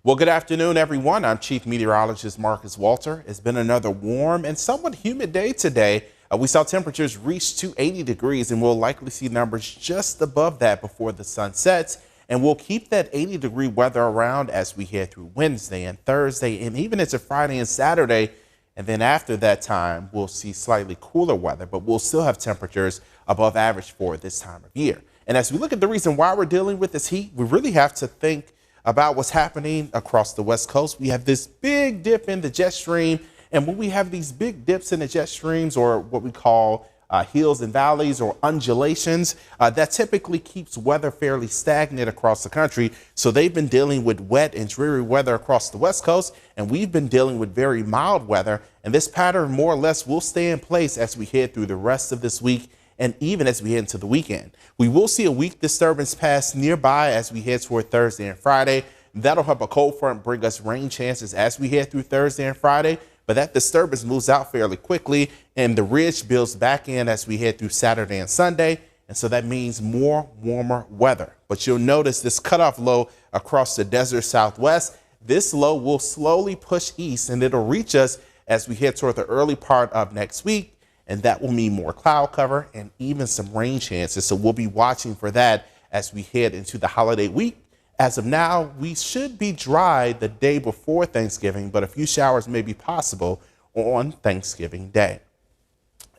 Well, good afternoon, everyone. I'm Chief Meteorologist Marcus Walter. It's been another warm and somewhat humid day today. We saw temperatures reach to 80 degrees, and we'll likely see numbers just above that before the sun sets. And we'll keep that 80-degree weather around as we head through Wednesday and Thursday and even into Friday and Saturday. And then after that time, we'll see slightly cooler weather, but we'll still have temperatures above average for this time of year. And as we look at the reason why we're dealing with this heat, we really have to think about what's happening across the West Coast. We have this big dip in the jet stream. And when we have these big dips in the jet streams, or what we call hills and valleys or undulations, that typically keeps weather fairly stagnant across the country. So they've been dealing with wet and dreary weather across the West Coast, and we've been dealing with very mild weather. And this pattern more or less will stay in place as we head through the rest of this week and even as we head into the weekend. We will see a weak disturbance pass nearby as we head toward Thursday and Friday. That'll help a cold front bring us rain chances as we head through Thursday and Friday. But that disturbance moves out fairly quickly, and the ridge builds back in as we head through Saturday and Sunday. And so that means more warmer weather. But you'll notice this cutoff low across the desert Southwest. This low will slowly push east, and it'll reach us as we head toward the early part of next week. And that will mean more cloud cover and even some rain chances. So we'll be watching for that as we head into the holiday week. As of now, we should be dry the day before Thanksgiving, but a few showers may be possible on Thanksgiving Day.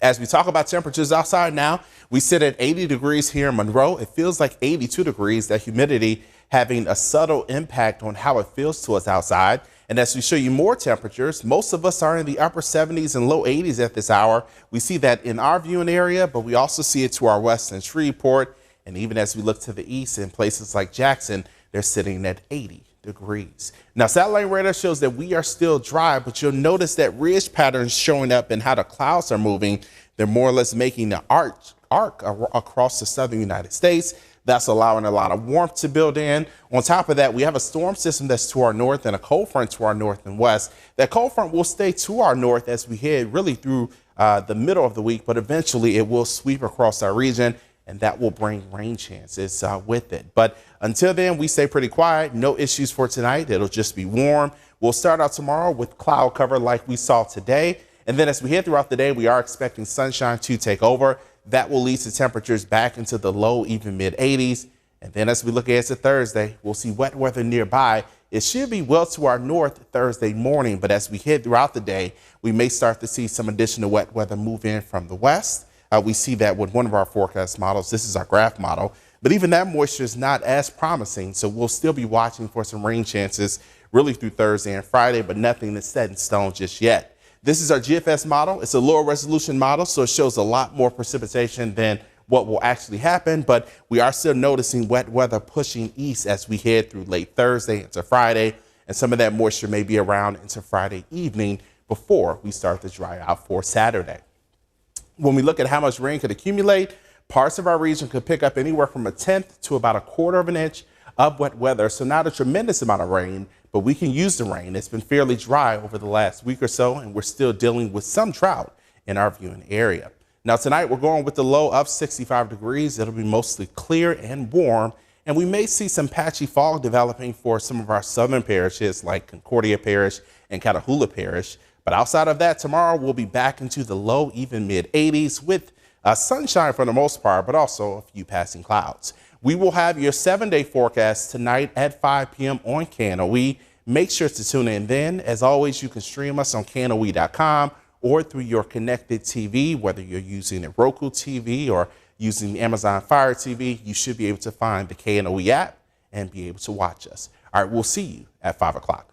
As we talk about temperatures outside now, we sit at 80 degrees here in Monroe. It feels like 82 degrees, that humidity having a subtle impact on how it feels to us outside. And as we show you more temperatures, most of us are in the upper 70s and low 80s at this hour. We see that in our viewing area, but we also see it to our west in Shreveport. And even as we look to the east in places like Jackson, they're sitting at 80 degrees. Now, satellite radar shows that we are still dry, but you'll notice that ridge patterns showing up and how the clouds are moving. They're more or less making the arc across the southern United States. That's allowing a lot of warmth to build in. On top of that, we have a storm system that's to our north and a cold front to our north and west. That cold front will stay to our north as we head really through the middle of the week, but eventually it will sweep across our region, and that will bring rain chances with it. But until then, we stay pretty quiet. No issues for tonight. It'll just be warm. We'll start out tomorrow with cloud cover like we saw today. And then as we head throughout the day, we are expecting sunshine to take over. That will lead to temperatures back into the low, even mid 80s. And then as we look ahead to Thursday, we'll see wet weather nearby. It should be well to our north Thursday morning, but as we head throughout the day, we may start to see some additional wet weather move in from the west. We see that with one of our forecast models. This is our graph model, but even that moisture is not as promising. So we'll still be watching for some rain chances really through Thursday and Friday, but nothing that's set in stone just yet. This is our GFS model. It's a lower resolution model, so it shows a lot more precipitation than what will actually happen, but we are still noticing wet weather pushing east as we head through late Thursday into Friday, and some of that moisture may be around into Friday evening before we start to dry out for Saturday. When we look at how much rain could accumulate, parts of our region could pick up anywhere from 1/10 to about 1/4 of an inch of wet weather. So not a tremendous amount of rain, but we can use the rain. It's been fairly dry over the last week or so, and we're still dealing with some drought in our viewing area. Now tonight we're going with the low of 65 degrees. It'll be mostly clear and warm, and we may see some patchy fog developing for some of our southern parishes like Concordia Parish and Catahoula Parish. But outside of that, tomorrow we'll be back into the low, even mid 80s with sunshine for the most part, but also a few passing clouds. We will have your 7-day forecast tonight at 5 p.m. on KNOE. Make sure to tune in then. As always, you can stream us on KNOE.com or through your connected TV, whether you're using a Roku TV or using Amazon Fire TV. You should be able to find the KNOE app and be able to watch us. All right, we'll see you at 5 o'clock.